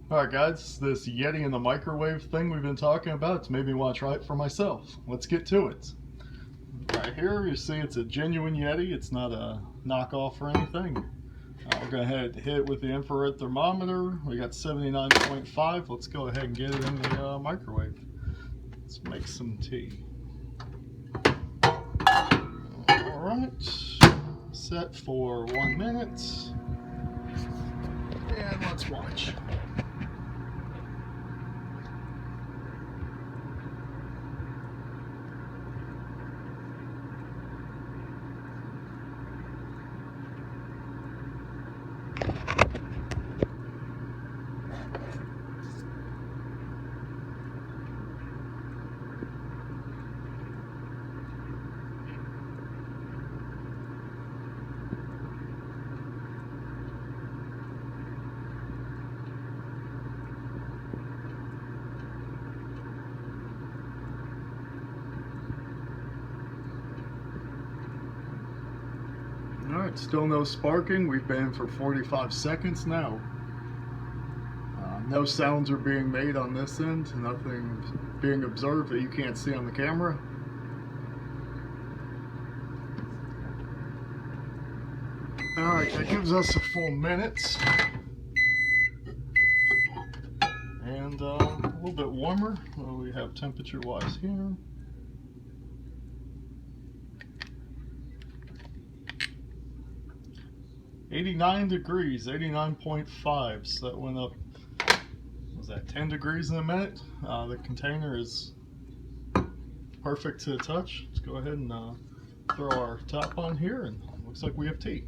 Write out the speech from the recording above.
Alright guys, this Yeti in the microwave thing we've been talking about, it's made me want to try it for myself. Let's get to it. Right here you see it's a genuine Yeti, it's not a knockoff or anything. We're going to hit it with the infrared thermometer. We got 79.5. Let's go ahead and get it in the microwave. Let's make some tea. Alright, set for 1 minute. And let's watch. Alright, still no sparking. We've been in for 45 seconds now. No sounds are being made on this end. Nothing being observed that you can't see on the camera. Alright, that gives us a full minute. And a little bit warmer. What do we have temperature-wise here? $89 degrees, 89.5, so that went up, was that 10 degrees in a minute? The container is perfect to the touch. Let's go ahead and throw our top on here, and looks like we have tea.